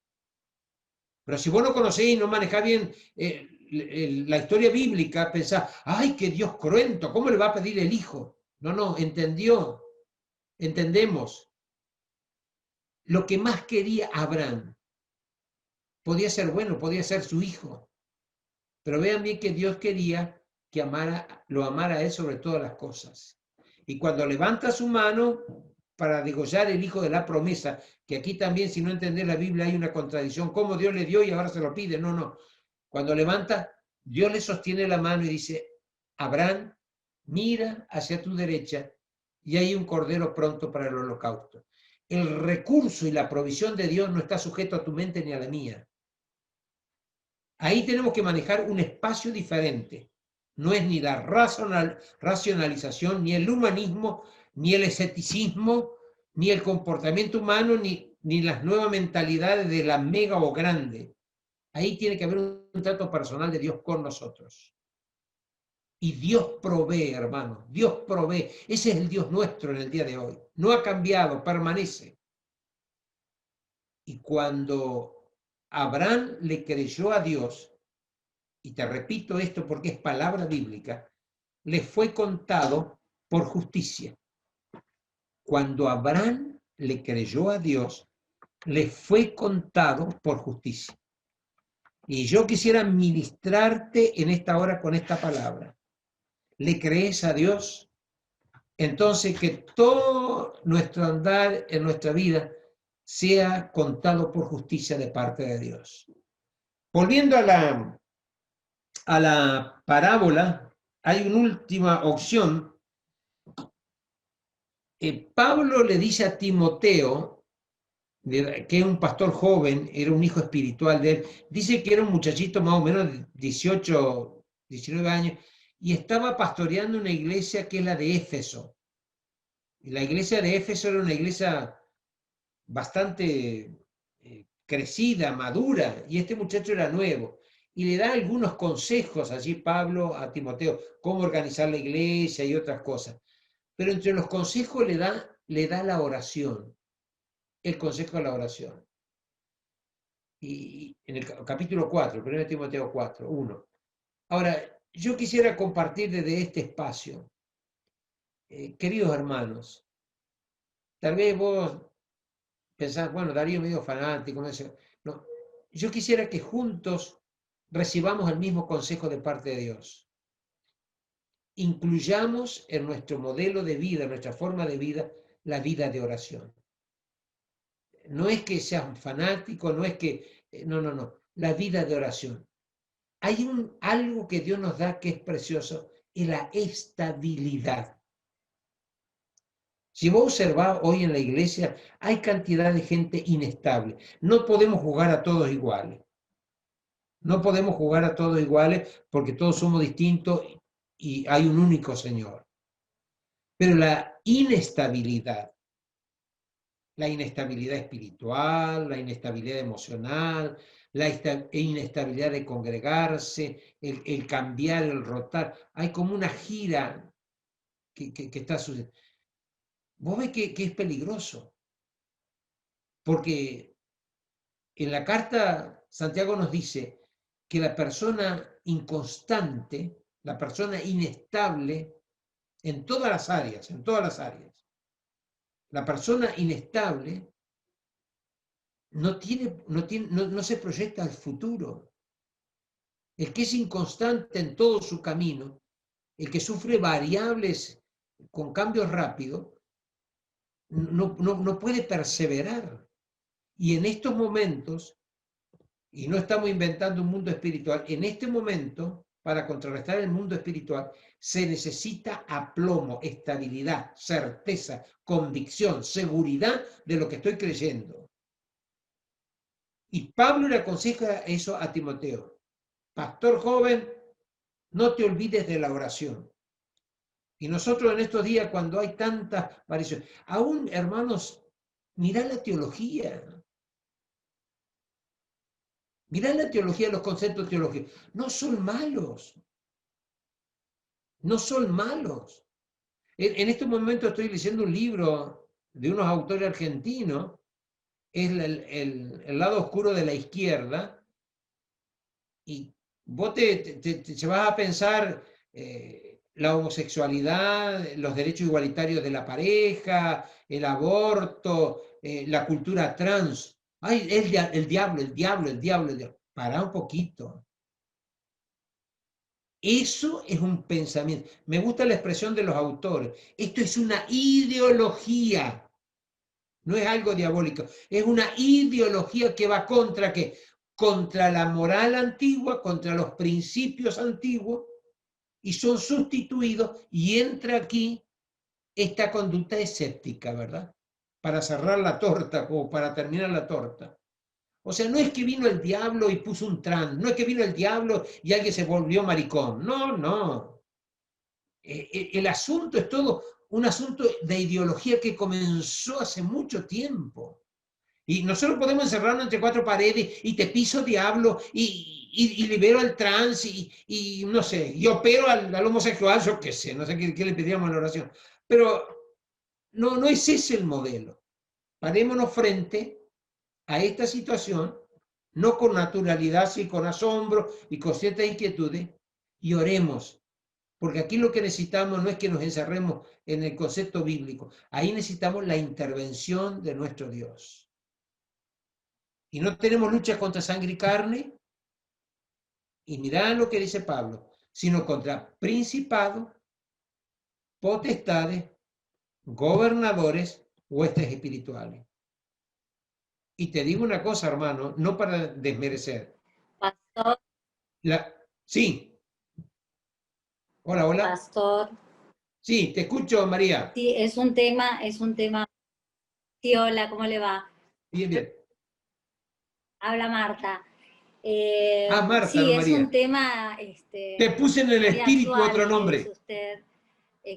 Pero si vos no conocés y no manejás bien la historia bíblica, pensás, ay, qué Dios cruento, ¿cómo le va a pedir el hijo? No, entendemos. Lo que más quería Abraham podía ser bueno, podía ser su hijo. Pero vean bien que Dios quería que lo amara a él sobre todas las cosas. Y cuando levanta su mano para degollar el hijo de la promesa, que aquí también, si no entendés la Biblia, hay una contradicción, cómo Dios le dio y ahora se lo pide. No. Cuando levanta, Dios le sostiene la mano y dice, Abraham, mira hacia tu derecha y hay un cordero pronto para el holocausto. El recurso y la provisión de Dios no está sujeto a tu mente ni a la mía. Ahí tenemos que manejar un espacio diferente. No es ni la racionalización, ni el humanismo, ni el escepticismo, ni el comportamiento humano, ni las nuevas mentalidades de la mega o grande. Ahí tiene que haber un trato personal de Dios con nosotros. Y Dios provee, hermano, Dios provee. Ese es el Dios nuestro en el día de hoy. No ha cambiado, permanece. Y cuando Abraham le creyó a Dios, y te repito esto porque es palabra bíblica, le fue contado por justicia. Cuando Abraham le creyó a Dios, le fue contado por justicia. Y yo quisiera ministrarte en esta hora con esta palabra. ¿Le crees a Dios? Entonces que todo nuestro andar en nuestra vida sea contado por justicia de parte de Dios. Volviendo a la parábola, hay una última opción. Pablo le dice a Timoteo, que es un pastor joven, era un hijo espiritual de él, dice que era un muchachito más o menos de 18, 19 años, y estaba pastoreando una iglesia que es la de Éfeso. Y la iglesia de Éfeso era una iglesia bastante crecida, madura, y este muchacho era nuevo. Y le da algunos consejos allí Pablo a Timoteo, cómo organizar la iglesia y otras cosas. Pero entre los consejos le da la oración, el consejo de la oración. Y en el capítulo 4, 1 Timoteo 4, 1. Ahora, yo quisiera compartir desde este espacio, queridos hermanos, tal vez vos pensás, bueno, Darío medio fanático, no, yo quisiera que juntos recibamos el mismo consejo de parte de Dios. Incluyamos en nuestro modelo de vida, en nuestra forma de vida, la vida de oración. No es que seas fanático, no es que, no, la vida de oración. Hay algo que Dios nos da que es precioso, es la estabilidad. Si vos observás hoy en la iglesia, hay cantidad de gente inestable. No podemos jugar a todos iguales. No podemos jugar a todos iguales porque todos somos distintos y hay un único Señor. Pero la inestabilidad espiritual, la inestabilidad emocional, la inestabilidad de congregarse, el cambiar, el rotar, hay como una gira que está sucediendo. Vos ves que es peligroso, porque en la carta Santiago nos dice que la persona inconstante, la persona inestable, en todas las áreas, la persona inestable no se proyecta al futuro. El que es inconstante en todo su camino, el que sufre variables con cambios rápidos, no puede perseverar. Y en estos momentos, y no estamos inventando un mundo espiritual, en este momento, para contrarrestar el mundo espiritual, se necesita aplomo, estabilidad, certeza, convicción, seguridad de lo que estoy creyendo. Y Pablo le aconseja eso a Timoteo. Pastor joven, no te olvides de la oración. Y nosotros en estos días, cuando hay tantas variaciones, aún hermanos, mirá la teología. Mirá la teología, los conceptos teológicos. No son malos. No son malos. En este momento estoy leyendo un libro de unos autores argentinos, es el lado oscuro de la izquierda, y vos te vas a pensar la homosexualidad, los derechos igualitarios de la pareja, el aborto, la cultura trans. Ay, el diablo, el diablo, el diablo, el diablo. Pará un poquito. Eso es un pensamiento. Me gusta la expresión de los autores. Esto es una ideología. No es algo diabólico. Es una ideología que va contra ¿qué? Contra la moral antigua, contra los principios antiguos, y son sustituidos, y entra aquí esta conducta escéptica, ¿verdad? Para cerrar la torta o para terminar la torta. O sea, no es que vino el diablo y puso un trans, no es que vino el diablo y alguien se volvió maricón. No, no. El asunto es todo un asunto de ideología que comenzó hace mucho tiempo. Y nosotros podemos encerrarnos entre cuatro paredes y te piso diablo y libero al trans y no sé, y opero al homosexual, yo qué sé, no sé qué le pediríamos en la oración. Pero no es ese el modelo. Parémonos frente a esta situación, no con naturalidad, sino con asombro y con ciertas inquietudes, y oremos. Porque aquí lo que necesitamos no es que nos encerremos en el concepto bíblico, ahí necesitamos la intervención de nuestro Dios. Y no tenemos lucha contra sangre y carne, y mirá lo que dice Pablo, sino contra principados, potestades, gobernadores, huestes espirituales. Y te digo una cosa, hermano, no para desmerecer. Pastor. Sí. Hola, hola. Pastor. Sí, te escucho, María. Sí, es un tema. Sí, hola, ¿cómo le va? Bien, bien. Habla Marta. Marta, Sí, no es un María. tema Te puse en el muy espíritu actual otro lo que dice nombre. usted,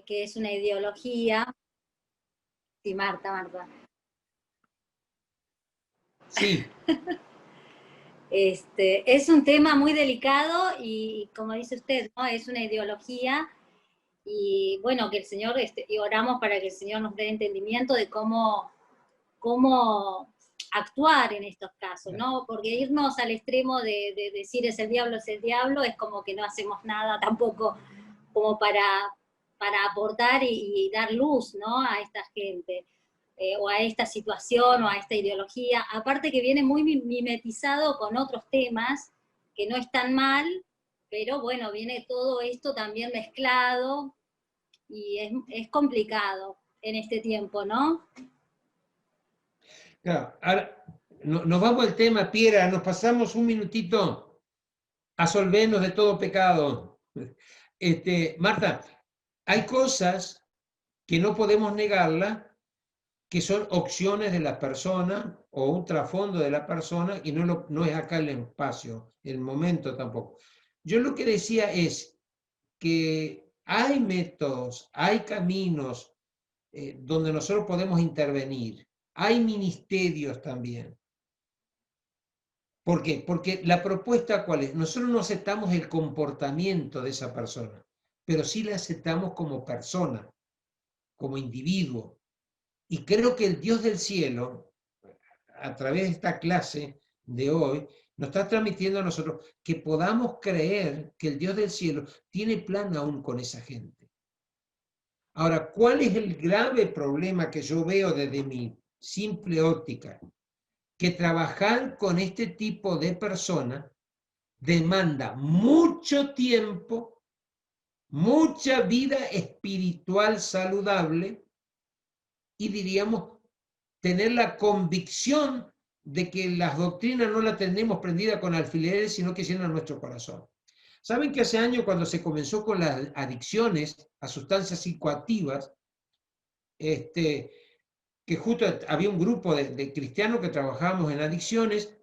que es una ideología. Sí, Marta. Sí. Es un tema muy delicado y como dice usted, ¿no? Es una ideología y bueno, que el Señor, y oramos para que el Señor nos dé entendimiento de cómo actuar en estos casos, ¿no? Porque irnos al extremo de decir es el diablo, es como que no hacemos nada tampoco como para aportar y dar luz, ¿no? A esta gente, o a esta situación, o a esta ideología. Aparte que viene muy mimetizado con otros temas que no están mal, pero bueno, viene todo esto también mezclado y es complicado en este tiempo, ¿no? Claro, ahora nos vamos al tema, Piera, nos pasamos un minutito a solvernos de todo pecado. Marta, hay cosas que no podemos negarla, que son opciones de la persona o un trasfondo de la persona y no es acá el espacio, el momento tampoco. Yo lo que decía es que hay métodos, hay caminos donde nosotros podemos intervenir, hay ministerios también. ¿Por qué? Porque la propuesta, ¿cuál es? Nosotros no aceptamos el comportamiento de esa persona, pero sí la aceptamos como persona, como individuo. Y creo que el Dios del cielo, a través de esta clase de hoy, nos está transmitiendo a nosotros que podamos creer que el Dios del cielo tiene plan aún con esa gente. Ahora, ¿cuál es el grave problema que yo veo desde mi simple óptica? Que trabajar con este tipo de personas demanda mucho tiempo, mucha vida espiritual saludable y diríamos tener la convicción de que las doctrinas no las tenemos prendidas con alfileres, sino que llenan nuestro corazón. ¿Saben que hace años cuando se comenzó con las adicciones a sustancias psicoactivas, que justo había un grupo de cristianos que trabajábamos en adicciones,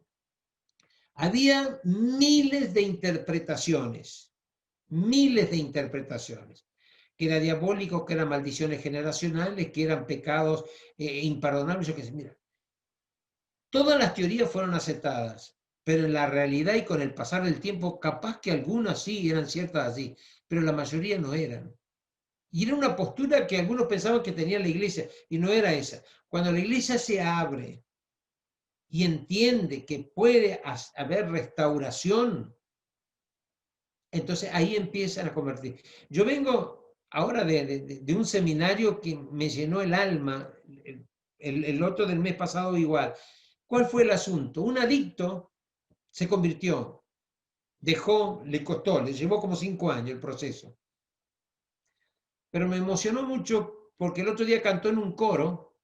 había miles de interpretaciones, que era diabólico, que eran maldiciones generacionales, que eran pecados imperdonables, yo qué sé, mira. Todas las teorías fueron aceptadas, pero en la realidad y con el pasar del tiempo, capaz que algunas sí eran ciertas así, pero la mayoría no eran. Y era una postura que algunos pensaban que tenía la iglesia, y no era esa. Cuando la iglesia se abre y entiende que puede haber restauración, entonces ahí empiezan a convertir. Yo vengo ahora de un seminario que me llenó el alma, el otro del mes pasado igual. ¿Cuál fue el asunto? Un adicto se convirtió, dejó, le costó, le llevó como 5 años el proceso. Pero me emocionó mucho porque el otro día cantó en un coro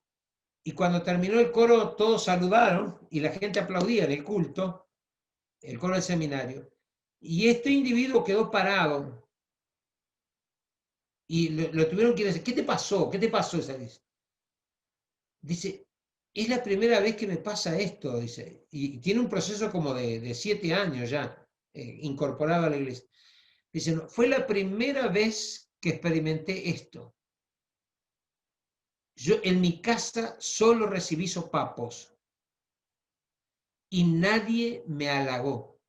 y cuando terminó el coro todos saludaron y la gente aplaudía en el culto, el coro del seminario. Y este individuo quedó parado y lo tuvieron que decir, ¿qué te pasó? ¿Qué te pasó esa vez? Dice, es la primera vez que me pasa esto, dice, y tiene un proceso como de 7 años ya, incorporado a la iglesia. Dice, no, fue la primera vez que experimenté esto. Yo en mi casa solo recibí sopapos y nadie me halagó.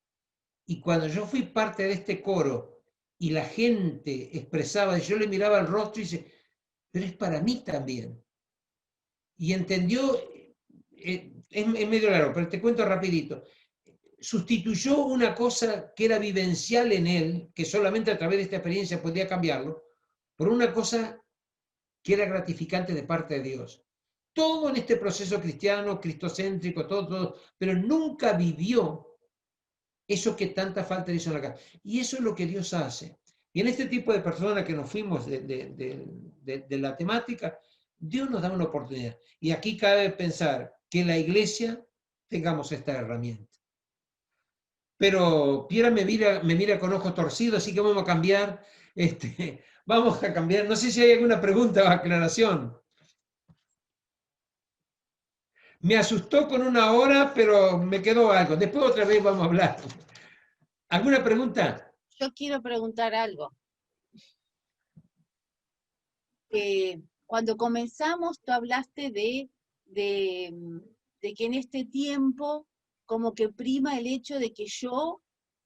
Y cuando yo fui parte de este coro y la gente expresaba, yo le miraba el rostro y dice, pero es para mí también. Y entendió, es medio largo, pero te cuento rapidito. Sustituyó una cosa que era vivencial en él, que solamente a través de esta experiencia podía cambiarlo, por una cosa que era gratificante de parte de Dios. Todo en este proceso cristiano, cristocéntrico, todo, pero nunca vivió eso que tanta falta le hizo en la casa. Y eso es lo que Dios hace. Y en este tipo de personas que nos fuimos de la temática, Dios nos da una oportunidad. Y aquí cabe pensar que la iglesia tengamos esta herramienta. Pero Piera me mira con ojos torcidos, así que vamos a cambiar. Vamos a cambiar. No sé si hay alguna pregunta o aclaración. Me asustó con una hora, pero me quedó algo. Después otra vez vamos a hablar. ¿Alguna pregunta? Yo quiero preguntar algo. Cuando comenzamos, tú hablaste de que en este tiempo como que prima el hecho de que yo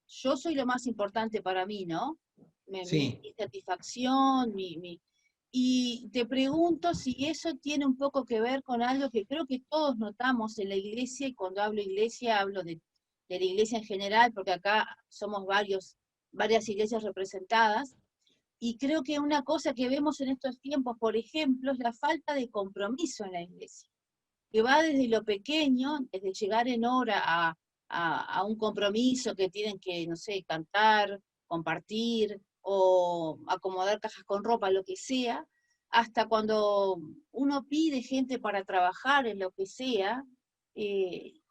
soy lo más importante para mí, ¿no? Sí. Mi satisfacción, y te pregunto si eso tiene un poco que ver con algo que creo que todos notamos en la iglesia, y cuando hablo iglesia hablo de la iglesia en general, porque acá somos varias iglesias representadas, y creo que una cosa que vemos en estos tiempos, por ejemplo, es la falta de compromiso en la iglesia, que va desde lo pequeño, desde llegar en hora a un compromiso que tienen que, no sé, cantar, compartir o acomodar cajas con ropa, lo que sea, hasta cuando uno pide gente para trabajar en lo que sea, y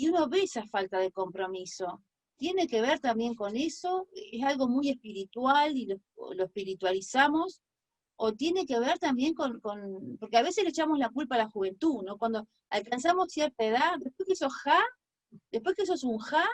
uno ve esa falta de compromiso. ¿Tiene que ver también con eso? ¿Es algo muy espiritual y lo espiritualizamos? o tiene que ver también porque a veces le echamos la culpa a la juventud, ¿no? Cuando alcanzamos cierta edad, después que sos un ja,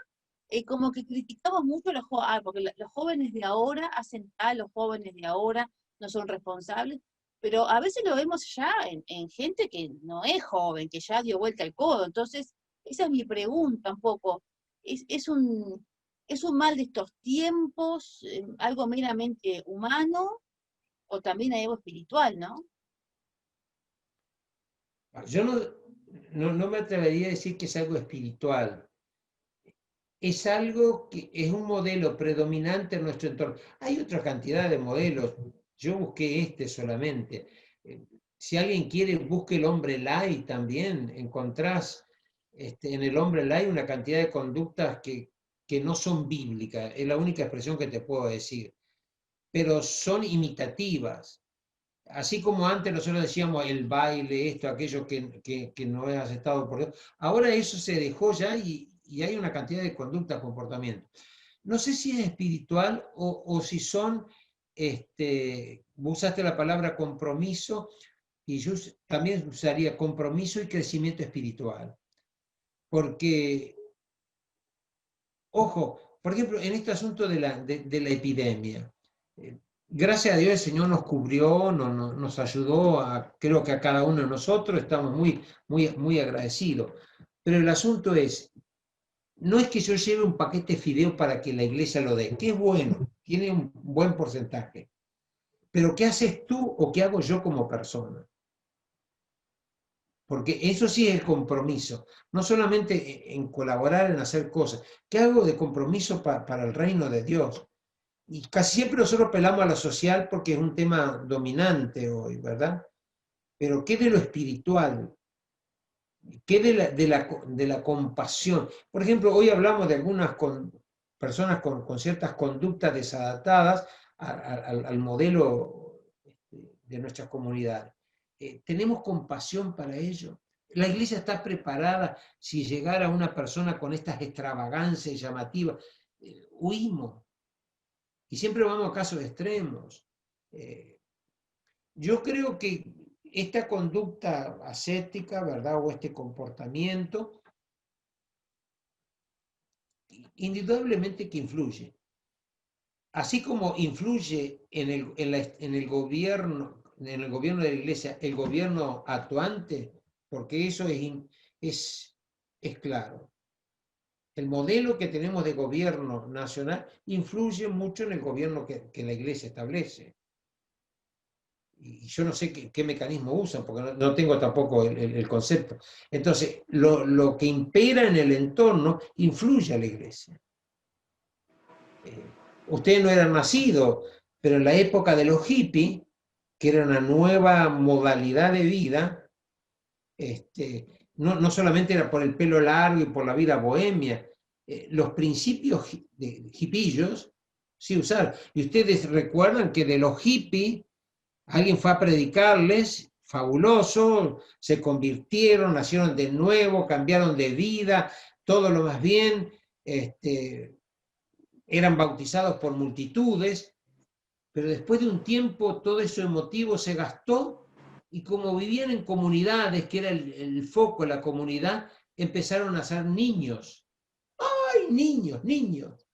como que criticamos mucho a los jóvenes, porque los jóvenes de ahora hacen tal, los jóvenes de ahora no son responsables, pero a veces lo vemos ya en gente que no es joven, que ya dio vuelta el codo. Entonces, esa es mi pregunta un poco. ¿Es un mal de estos tiempos, algo meramente humano, o también hay algo espiritual, no? Yo no me atrevería a decir que es algo espiritual. Es algo que es un modelo predominante en nuestro entorno. Hay otra cantidad de modelos. Yo busqué este solamente. Si alguien quiere, busque el hombre light también. Encontrás en el hombre light una cantidad de conductas que no son bíblicas. Es la única expresión que te puedo decir. Pero son imitativas. Así como antes nosotros decíamos el baile, esto, aquello que no es aceptado por Dios, ahora eso se dejó ya y hay una cantidad de conductas, comportamientos. No sé si es espiritual o si son, usaste la palabra compromiso, y yo también usaría compromiso y crecimiento espiritual. Porque, ojo, por ejemplo, en este asunto de la epidemia, gracias a Dios el Señor nos cubrió, nos ayudó, creo que a cada uno de nosotros, estamos muy agradecidos. Pero el asunto es, no es que yo lleve un paquete de fideo para que la iglesia lo dé, que es bueno, tiene un buen porcentaje. Pero ¿qué haces tú o qué hago yo como persona? Porque eso sí es el compromiso, no solamente en colaborar, en hacer cosas. ¿Qué hago de compromiso para el reino de Dios? Y casi siempre nosotros pelamos a lo social porque es un tema dominante hoy, ¿verdad? Pero ¿qué de lo espiritual? ¿Qué de la compasión? Por ejemplo, hoy hablamos de algunas personas con ciertas conductas desadaptadas al modelo de nuestras comunidades. ¿Tenemos compasión para ello? La iglesia está preparada si llegara una persona con estas extravagancias llamativas. Huimos. Y siempre vamos a casos extremos. Yo creo que esta conducta ascética, ¿verdad? O este comportamiento, indudablemente que influye. Así como influye en el gobierno de la iglesia, el gobierno actuante, porque eso es claro. El modelo que tenemos de gobierno nacional influye mucho en el gobierno que la iglesia establece. Y yo no sé qué mecanismo usan, porque no tengo tampoco el concepto. Entonces, lo que impera en el entorno influye a la iglesia. Ustedes no eran nacidos, pero en la época de los hippies, que era una nueva modalidad de vida, no solamente era por el pelo largo y por la vida bohemia, los principios de hippillos sí usaron. Y ustedes recuerdan que de los hippies, alguien fue a predicarles, fabuloso, se convirtieron, nacieron de nuevo, cambiaron de vida, todo lo más bien, eran bautizados por multitudes, pero después de un tiempo todo eso emotivo se gastó y como vivían en comunidades, que era el foco de la comunidad, empezaron a ser niños. ¡Ay, niños, niños!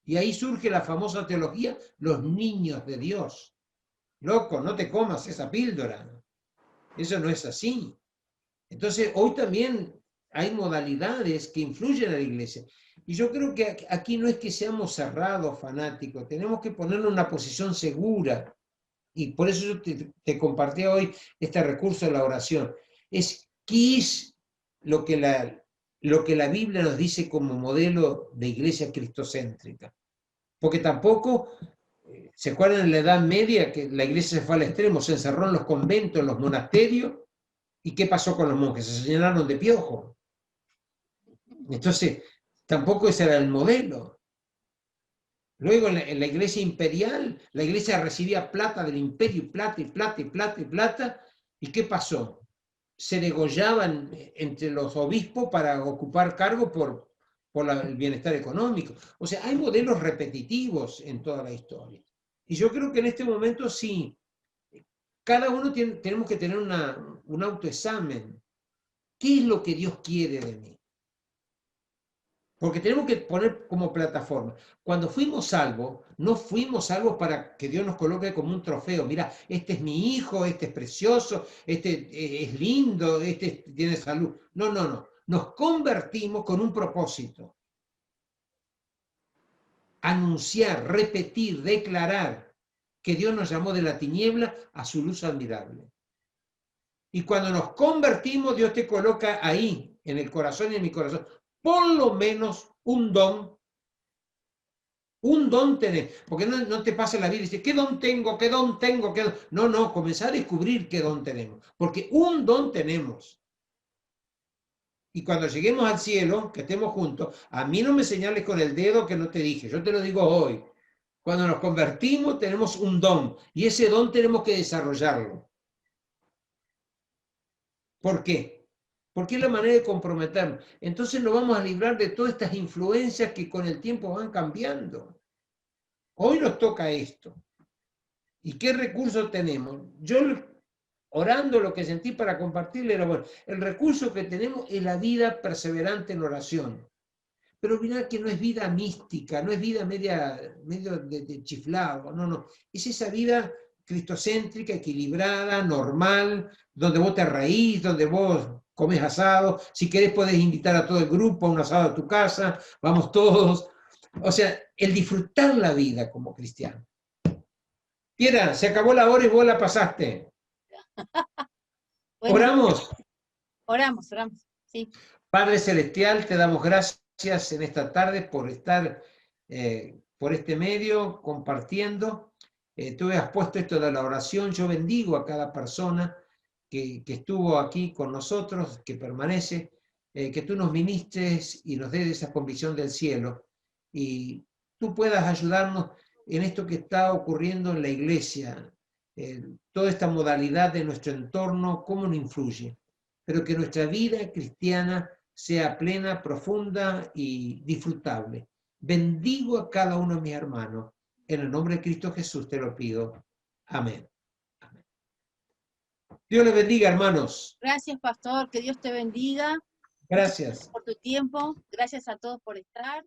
Y ahí surge la famosa teología, los niños de Dios. Loco, no te comas esa píldora. Eso no es así. Entonces, hoy también hay modalidades que influyen en la iglesia. Y yo creo que aquí no es que seamos cerrados, fanáticos, tenemos que ponernos en una posición segura. Y por eso yo te compartí hoy este recurso de la oración. ¿Qué es lo que la Biblia nos dice como modelo de iglesia cristocéntrica? Porque tampoco, ¿se acuerdan en la Edad Media que la iglesia se fue al extremo, se encerró en los conventos, en los monasterios? ¿Y qué pasó con los monjes? Se llenaron de piojos. Entonces, tampoco ese era el modelo. Luego en la iglesia imperial, la iglesia recibía plata del imperio, plata y plata y plata y plata. ¿Y qué pasó? Se degollaban entre los obispos para ocupar cargo por el bienestar económico. O sea, hay modelos repetitivos en toda la historia. Y yo creo que en este momento sí, cada uno tenemos que tener un autoexamen. ¿Qué es lo que Dios quiere de mí? Porque tenemos que poner como plataforma. Cuando fuimos salvos, no fuimos salvos para que Dios nos coloque como un trofeo. Mira, este es mi hijo, este es precioso, este es lindo, este tiene salud. No, no, no. Nos convertimos con un propósito. Anunciar, repetir, declarar que Dios nos llamó de la tiniebla a su luz admirable. Y cuando nos convertimos, Dios te coloca ahí, en el corazón y en mi corazón, por lo menos un don. Un don tenés, porque no te pasa la vida y dices, ¿qué don tengo? ¿Qué don tengo? ¿Qué don? No, no, comenzá a descubrir qué don tenemos, porque un don tenemos. Y cuando lleguemos al cielo, que estemos juntos, a mí no me señales con el dedo que no te dije, yo te lo digo hoy. Cuando nos convertimos tenemos un don, y ese don tenemos que desarrollarlo. ¿Por qué? Porque es la manera de comprometernos. Entonces nos vamos a librar de todas estas influencias que con el tiempo van cambiando. Hoy nos toca esto. ¿Y qué recursos tenemos? Yo, orando, lo que sentí para compartirle era, bueno, el recurso que tenemos es la vida perseverante en oración. Pero mirá que no es vida mística, no es vida medio de chiflado, no, no. Es esa vida cristocéntrica, equilibrada, normal, donde vos te reís, donde vos comes asado. Si querés podés invitar a todo el grupo a un asado a tu casa, vamos todos. O sea, el disfrutar la vida como cristiano. Piera, se acabó la hora y vos la pasaste. Bueno, Oramos. oramos, sí. Padre Celestial, te damos gracias en esta tarde por estar por este medio compartiendo. Tú has puesto esto de la oración. Yo bendigo a cada persona que estuvo aquí con nosotros, que permanece, que tú nos ministres y nos des esa convicción del cielo y tú puedas ayudarnos en esto que está ocurriendo en la iglesia, toda esta modalidad de nuestro entorno, cómo nos influye, pero que nuestra vida cristiana sea plena, profunda y disfrutable. Bendigo a cada uno de mis hermanos. En el nombre de Cristo Jesús te lo pido. Amén. Amén. Dios les bendiga, hermanos. Gracias, pastor, que Dios te bendiga. Gracias. Por tu tiempo, gracias a todos por estar.